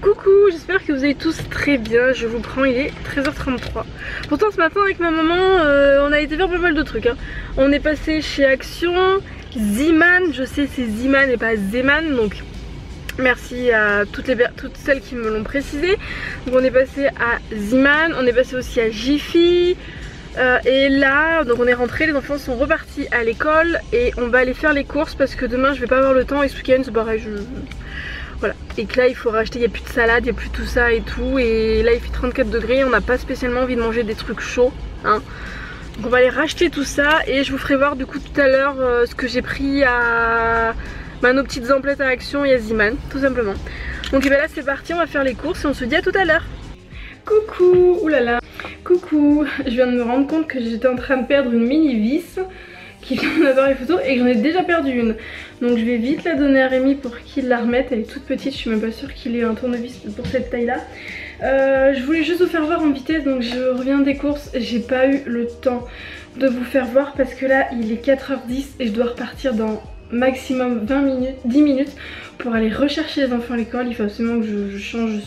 Coucou, j'espère que vous allez tous très bien. Je vous prends, il est 13h33. Pourtant ce matin avec ma maman on a été faire pas mal de trucs hein. On est passé chez Action, Ziman, je sais c'est Ziman et pas Zeman, donc merci à toutes celles qui me l'ont précisé. Donc on est passé à Ziman, on est passé aussi à Jiffy. Et là, donc on est rentré, les enfants sont repartis à l'école et on va aller faire les courses parce que demain je vais pas avoir le temps et ce week-end c'est pareil, voilà. Et que là il faut racheter, il n'y a plus de salade, il n'y a plus tout ça et tout. Et là il fait 34 degrés, on n'a pas spécialement envie de manger des trucs chauds hein. Donc on va aller racheter tout ça et je vous ferai voir du coup tout à l'heure ce que j'ai pris à nos petites emplettes à Action et à Ziman, tout simplement. Donc et ben là c'est parti, on va faire les courses et on se dit à tout à l'heure. Coucou, oulala, coucou, je viens de me rendre compte que j'étais en train de perdre une mini vis qui vient d'avoir les photos et que j'en ai déjà perdu une. Donc je vais vite la donner à Rémi pour qu'il la remette, elle est toute petite, je suis même pas sûre qu'il ait un tournevis pour cette taille là. Je voulais juste vous faire voir en vitesse, donc je reviens des courses, j'ai pas eu le temps de vous faire voir parce que là il est 4h10 et je dois repartir dans maximum 10 minutes pour aller rechercher les enfants à l'école. Il faut absolument que je change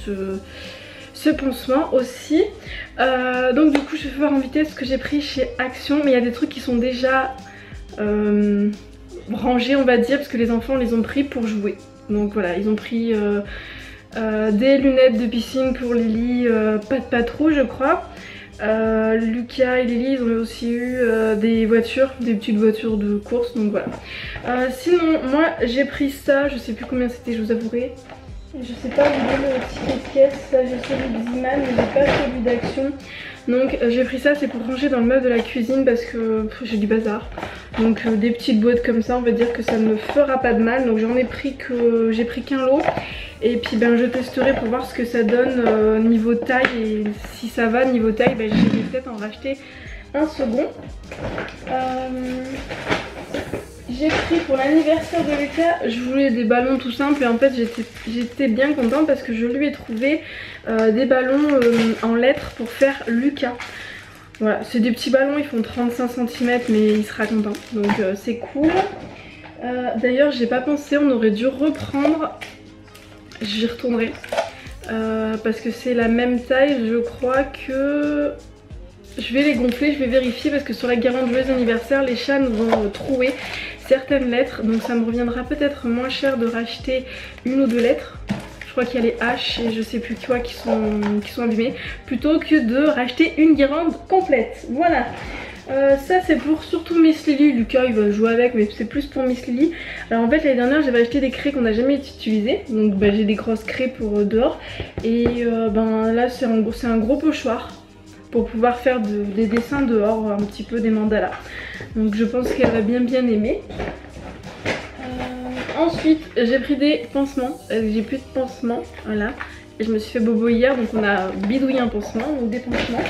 ce pansement aussi. Donc du coup je vais voir en vitesse ce que j'ai pris chez Action, mais il y a des trucs qui sont déjà rangés on va dire parce que les enfants les ont pris pour jouer. Donc voilà, ils ont pris des lunettes de piscine pour Lily, pas de patrouille je crois. Lucas et Lily ils ont aussi eu des voitures, des petites voitures de course, donc voilà. Sinon moi j'ai pris ça, je sais plus combien c'était, je vous avouerai. Je sais pas vous donner le ticket de caisse, là j'ai celui de Ziman mais j'ai pas celui d'Action. Donc j'ai pris ça, c'est pour ranger dans le meuble de la cuisine parce que j'ai du bazar. Donc des petites boîtes comme ça, on va dire que ça ne me fera pas de mal. Donc j'en ai pris que j'ai pris qu'un lot. Et puis ben je testerai pour voir ce que ça donne niveau taille. Et si ça va niveau taille, ben, je vais peut-être en racheter un second. J'ai pris pour l'anniversaire de Lucas, je voulais des ballons tout simples et en fait j'étais bien contente parce que je lui ai trouvé des ballons en lettres pour faire Lucas. Voilà, c'est des petits ballons, ils font 35 cm mais il sera content, donc c'est cool. D'ailleurs j'ai pas pensé, on aurait dû reprendre, j'y retournerai parce que c'est la même taille, je crois que... Je vais les gonfler, je vais vérifier parce que sur la guirlande joyeux anniversaire, les chats nous ont trouvé certaines lettres. Donc ça me reviendra peut-être moins cher de racheter une ou deux lettres. Je crois qu'il y a les H et je sais plus quoi qui sont abîmées. Plutôt que de racheter une guirlande complète. Voilà. Ça c'est pour surtout Miss Lily. Lucas il va jouer avec mais c'est plus pour Miss Lily. Alors en fait l'année dernière j'avais acheté des craies qu'on n'a jamais utilisées. Donc bah, j'ai des grosses craies pour dehors. Et ben là c'est un gros pochoir pour pouvoir faire des dessins dehors, un petit peu des mandalas. Donc je pense qu'elle va bien aimer. Ensuite j'ai pris des pansements, j'ai plus de pansements, voilà. Et je me suis fait bobo hier donc on a bidouillé un pansement, donc des pansements.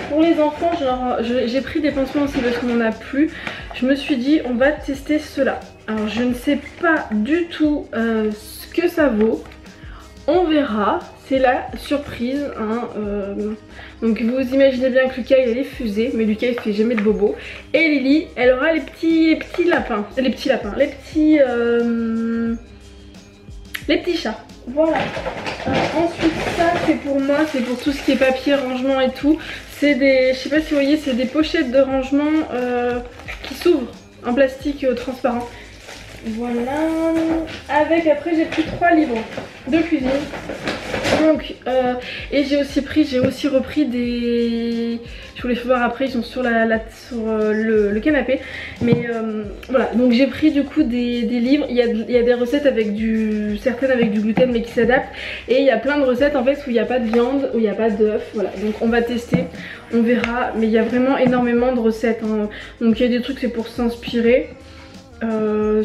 Pour les enfants j'ai pris des pansements aussi parce qu'on n'en a plus. Je me suis dit on va tester cela. Alors je ne sais pas du tout ce que ça vaut. On verra, c'est la surprise hein, donc vous imaginez bien que Lucas il a les fusées, mais Lucas il fait jamais de bobo. Et Lily elle aura les petits lapins, les petits chats. Voilà. Ensuite ça c'est pour moi, c'est pour tout ce qui est papier, rangement et tout. C'est des, je sais pas si vous voyez, c'est des pochettes de rangement qui s'ouvrent en plastique transparent. Voilà, avec après j'ai pris 3 livres de cuisine. Donc et j'ai aussi repris des... Je vous les fais voir après, ils sont sur le canapé. Mais voilà, donc j'ai pris du coup des livres. Il y a des recettes avec certaines avec du gluten mais qui s'adaptent. Et il y a plein de recettes en fait où il n'y a pas de viande, où il n'y a pas d'œufs. Voilà, donc on va tester, on verra. Mais il y a vraiment énormément de recettes hein. Donc il y a des trucs c'est pour s'inspirer.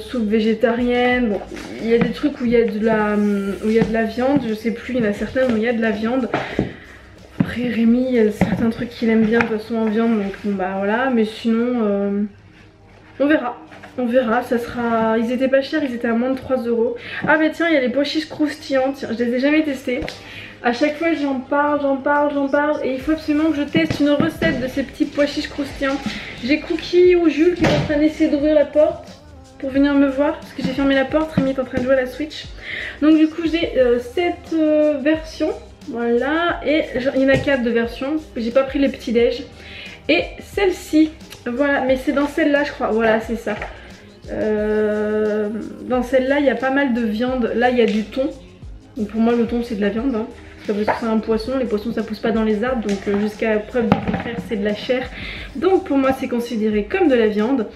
Soupe végétarienne, bon, il y a des trucs où il y a de la viande, je sais plus, il y en a certains où il y a de la viande. Après Rémi, il y a certains trucs qu'il aime bien de toute façon en viande, donc bon bah voilà, mais sinon on verra, ça sera, ils étaient pas chers, ils étaient à moins de 3 €. Ah bah tiens, il y a les pois chiches croustillants, tiens, je les ai jamais testés. À chaque fois j'en parle et il faut absolument que je teste une recette de ces petits pois chiches croustillants. J'ai Cookie ou Jules qui est en train d'essayer d'ouvrir la porte. pour venir me voir parce que j'ai fermé la porte, Rémi est en train de jouer à la Switch. Donc du coup j'ai cette version, voilà, et il y en a 4 de versions, j'ai pas pris les petits déj. Et celle-ci, voilà, mais c'est dans celle-là je crois, voilà c'est ça. Dans celle-là il y a pas mal de viande, là il y a du thon. Donc pour moi le thon c'est de la viande, hein. Parce que c'est un poisson, les poissons ça pousse pas dans les arbres, donc jusqu'à preuve du contraire c'est de la chair. Donc pour moi c'est considéré comme de la viande.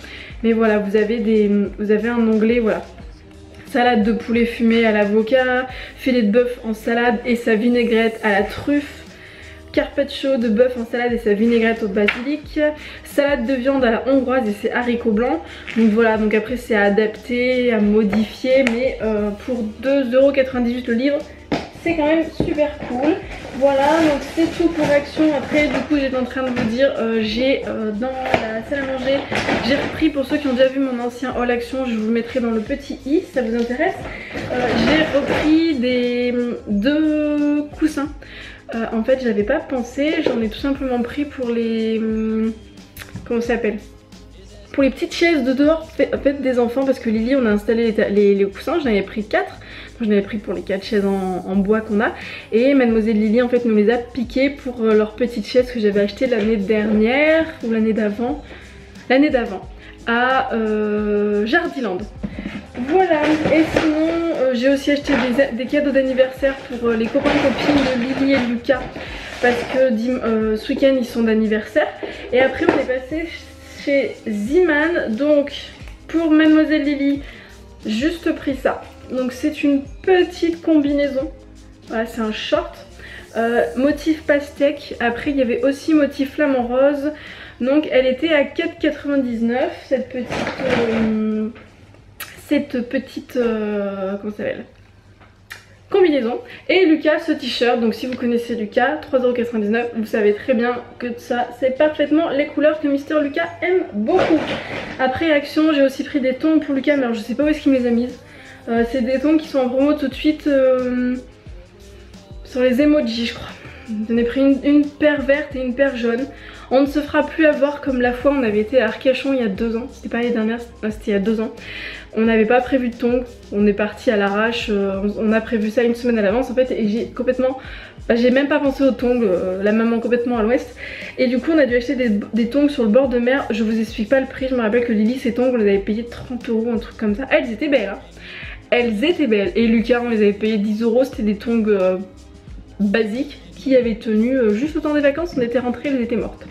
Mais voilà, vous avez un onglet, voilà. Salade de poulet fumé à l'avocat, filet de bœuf en salade et sa vinaigrette à la truffe, carpaccio de bœuf en salade et sa vinaigrette au basilic, salade de viande à la hongroise et ses haricots blancs. Donc voilà, donc après c'est à adapter, à modifier, mais pour 2,98 € le livre, c'est quand même super cool. Voilà, donc c'est tout pour Action. Après du coup j'étais en train de vous dire, j'ai dans la salle à manger, j'ai repris, pour ceux qui ont déjà vu mon ancien haul Action, je vous le mettrai dans le petit i si ça vous intéresse. J'ai repris deux coussins. En fait j'avais pas pensé, j'en ai tout simplement pris pour les... comment ça s'appelle, pour les petites chaises de dehors faites des enfants, parce que Lily on a installé les coussins, j'en avais pris 4. J'en avais pris pour les 4 chaises en bois qu'on a. Et Mademoiselle Lily en fait nous les a piquées pour leurs petites chaises que j'avais achetées l'année dernière ou l'année d'avant. L'année d'avant à Jardiland. Voilà, et sinon j'ai aussi acheté des cadeaux d'anniversaire pour les copains et copines de Lily et Lucas. Parce que ce week-end ils sont d'anniversaire. Et après on est passé chez Zeeman. Donc pour Mademoiselle Lily, juste pris ça. Donc c'est une petite combinaison, voilà, c'est un short, motif pastèque. Après il y avait aussi motif flamant rose. Donc elle était à 4,99 cette petite comment ça s'appelle, combinaison. Et Lucas ce t-shirt, donc si vous connaissez Lucas, 3,99 €, vous savez très bien que ça c'est parfaitement les couleurs que Mister Lucas aime beaucoup. Après Action j'ai aussi pris des tongs pour Lucas, mais alors je sais pas où est-ce qu'il me les a mises. C'est des tongs qui sont en promo tout de suite sur les emojis je crois. J'en ai pris une paire verte et une paire jaune. On ne se fera plus avoir comme la fois on avait été à Arcachon il y a 2 ans. C'était pas l'année dernière, c'était il y a 2 ans. On n'avait pas prévu de tongs, on est parti à l'arrache, on a prévu ça une semaine à l'avance en fait. Et j'ai complètement, j'ai même pas pensé aux tongs, la maman complètement à l'ouest. Et du coup on a dû acheter des tongs sur le bord de mer. Je vous explique pas le prix, je me rappelle que Lily ces tongs on les avait payés 30 €, un truc comme ça. Elles étaient belles hein. Elles étaient belles. Et Lucas on les avait payés 10 €, c'était des tongs basiques qui avaient tenu juste au temps des vacances, on était rentrés, elles étaient mortes.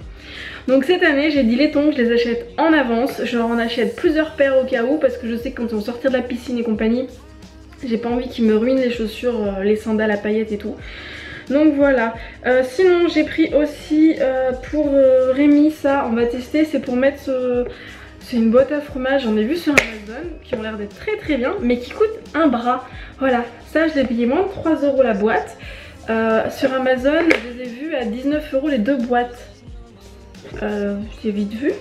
Donc cette année j'ai dit les tongs je les achète en avance, je leur en achète plusieurs paires au cas où, parce que je sais que quand on va sortir de la piscine et compagnie, j'ai pas envie qu'ils me ruinent les chaussures, les sandales à paillettes et tout. Donc voilà, sinon j'ai pris aussi pour Rémi, ça on va tester, c'est pour mettre c'est une boîte à fromage, j'en ai vu sur Amazon, qui ont l'air d'être très très bien, mais qui coûte un bras. Voilà, ça je l'ai payé moins de 3 € la boîte. Sur Amazon, je les ai vus à 19 € les 2 boîtes. J'ai vite vu.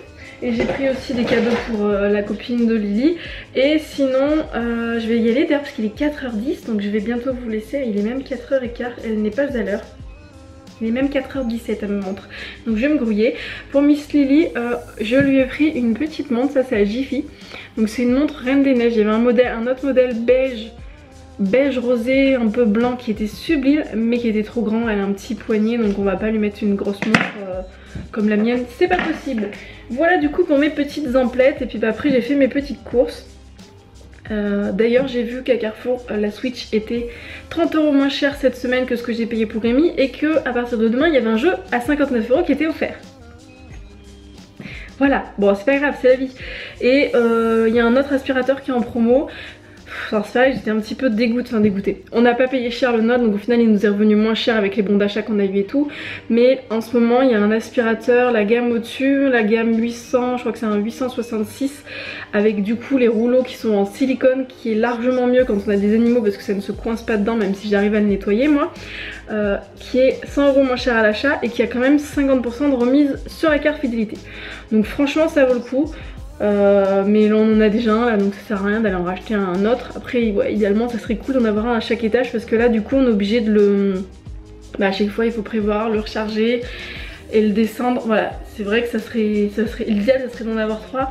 Et j'ai pris aussi des cadeaux pour la copine de Lily. Et sinon, je vais y aller d'ailleurs parce qu'il est 4h10, donc je vais bientôt vous laisser. Il est même 4h15, elle n'est pas à l'heure. Il est même 4h17, elle me montre. Donc je vais me grouiller. Pour Miss Lily, je lui ai pris une petite montre, ça c'est la Jiffy. Donc c'est une montre Reine des Neiges. Il y avait un autre modèle beige rosé un peu blanc qui était sublime mais qui était trop grand. Elle a un petit poignet donc on va pas lui mettre une grosse montre comme la mienne, c'est pas possible. Voilà du coup pour mes petites emplettes. Et puis après j'ai fait mes petites courses. D'ailleurs j'ai vu qu'à Carrefour la Switch était 30 € moins cher cette semaine que ce que j'ai payé pour Rémi, et que à partir de demain il y avait un jeu à 59 € qui était offert. Voilà, bon c'est pas grave, c'est la vie. Et il y a un autre aspirateur qui est en promo. Alors c'est vrai, j'étais un petit peu dégoûtée. On n'a pas payé cher le nôtre, donc au final il nous est revenu moins cher avec les bons d'achat qu'on a eu et tout. Mais en ce moment il y a un aspirateur, la gamme au-dessus, la gamme 800, je crois que c'est un 866, avec du coup les rouleaux qui sont en silicone, qui est largement mieux quand on a des animaux parce que ça ne se coince pas dedans, même si j'arrive à le nettoyer moi. Qui est 100 € moins cher à l'achat et qui a quand même 50% de remise sur la carte fidélité. Donc franchement ça vaut le coup. Mais là on en a déjà un là, donc ça sert à rien d'aller en racheter un autre. Après ouais, idéalement ça serait cool d'en avoir un à chaque étage, parce que là du coup on est obligé de le... à chaque fois il faut prévoir, le recharger et le descendre. Voilà, c'est vrai que ça serait l'idéal, ça serait d'en avoir 3.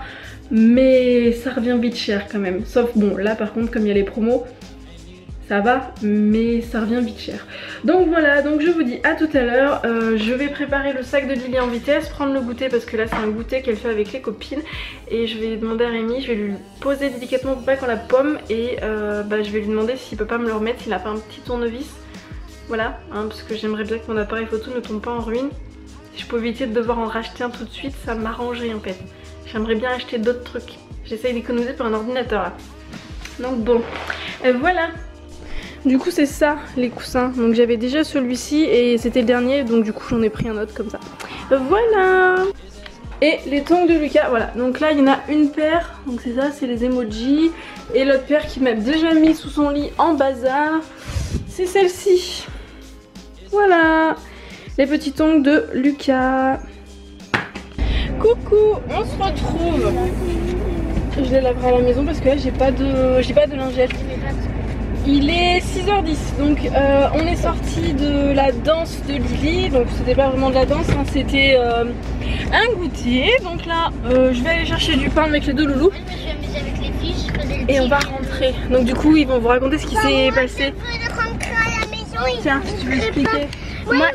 mais ça revient vite cher quand même. Sauf bon, là par contre comme il y a les promos, ça va, mais ça revient vite cher. Donc voilà, donc je vous dis à tout à l'heure. Je vais préparer le sac de Lily en vitesse, prendre le goûter parce que là c'est un goûter qu'elle fait avec les copines. Et je vais demander à Rémi, je vais lui poser délicatement pour pas qu'on la pomme. Et je vais lui demander s'il peut pas me le remettre, s'il n'a pas un petit tournevis. Voilà, hein, parce que j'aimerais bien que mon appareil photo ne tombe pas en ruine. Si je pouvais éviter de devoir en racheter un tout de suite, ça m'arrangerait en fait. J'aimerais bien acheter d'autres trucs. J'essaye d'économiser pour un ordinateur là. Donc bon, voilà. Du coup c'est ça les coussins, donc j'avais déjà celui-ci et c'était le dernier, donc du coup j'en ai pris un autre comme ça. Voilà. Et les tongs de Lucas, voilà, donc là il y en a une paire, donc c'est ça, c'est les emojis. Et l'autre paire qu'il m'a déjà mis sous son lit en bazar, c'est celle-ci. Voilà, les petits tongs de Lucas. Coucou, on se retrouve. Je les laverai à la maison parce que là j'ai pas de lingette. Il est 6h10, donc on est sorti de la danse de Lily, donc c'était pas vraiment de la danse, hein, c'était un goûter. Donc là je vais aller chercher du pain avec les deux loulous. Je vais m'amuser avec les filles, je connais le et on va rentrer. Donc du coup ils vont vous raconter ce qui s'est passé. Je veux rentrer à la maison. Tiens, tu veux expliquer? Moi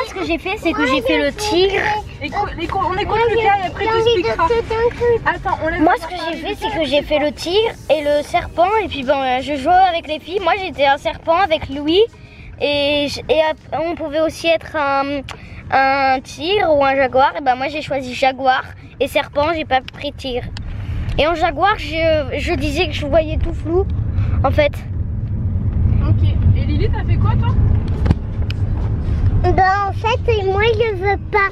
ce que j'ai fait c'est que j'ai fait le tigre. On écoute Lucas et après tu expliqueras. Attends, Moi ce que j'ai fait c'est que j'ai fait le tigre et le serpent et puis je jouais avec les filles. Moi j'étais un serpent avec Louis et on pouvait aussi être un tigre ou un jaguar. Et moi j'ai choisi jaguar et serpent, j'ai pas pris tigre. Et en jaguar je disais que je voyais tout flou en fait. Ok, et Lily t'as fait quoi toi? En fait, moi je veux pas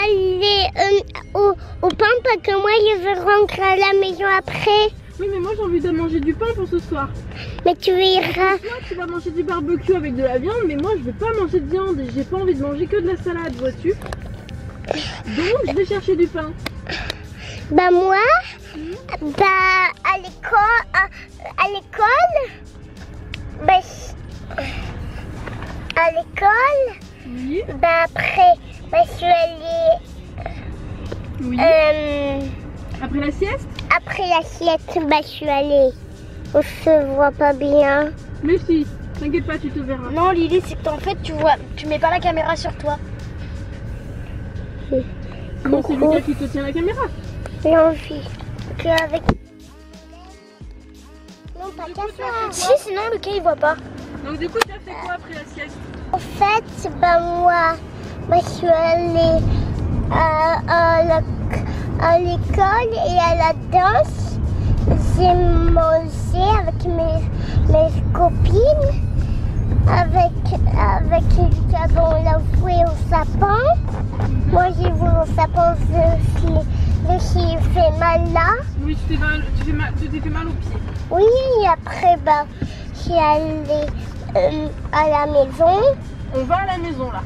aller au pain parce que moi je veux rentrer à la maison après. Oui, mais moi j'ai envie de manger du pain pour ce soir. Mais tu iras. Toi tu vas manger du barbecue avec de la viande, mais moi je vais pas manger de viande et j'ai pas envie de manger que de la salade, vois-tu. Donc je vais chercher du pain. Moi, à l'école, Oui. Après, je suis allée. Oui. Après la sieste? Après la sieste, je suis allée. On se voit pas bien. Mais si, t'inquiète pas, tu te verras. Non, Lily, c'est qu'en fait, tu mets pas la caméra sur toi. Non, c'est Lucas qui te tient la caméra. Non, fille. Avec. Non, pas qu'à ça. Si, sinon, Lucas, il voit pas. Donc, du coup, tu as fait quoi après la sieste? En fait, moi, je suis allée à l'école et à la danse. J'ai mangé avec mes copines. Avec Lucas, on l'a joué au sapin. Moi, j'ai joué au sapin qui fait mal là. Oui, tu t'es fait mal au pied. Oui, et après, je suis allée à la maison. On va à la maison là.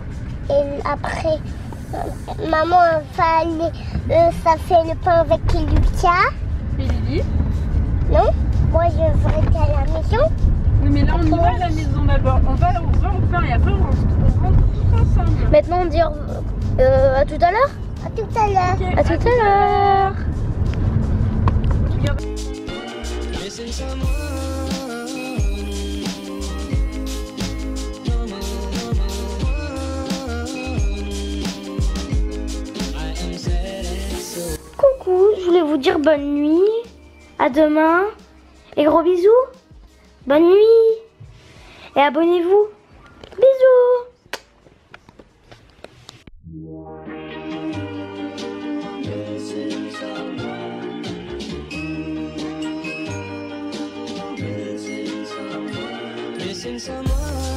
Et après, maman ça fait le pain avec Lucas. Et Lily? Non, moi je veux rester à la maison. Oui, mais là on y va à la maison d'abord. On va au pain et après on rentre tous ensemble. Maintenant on dit à tout à l'heure. À tout à l'heure. Okay, à tout à l'heure. Regarde. Coucou, je voulais vous dire bonne nuit. À demain. Et gros bisous. Bonne nuit. Et abonnez-vous. Bisous. Missing someone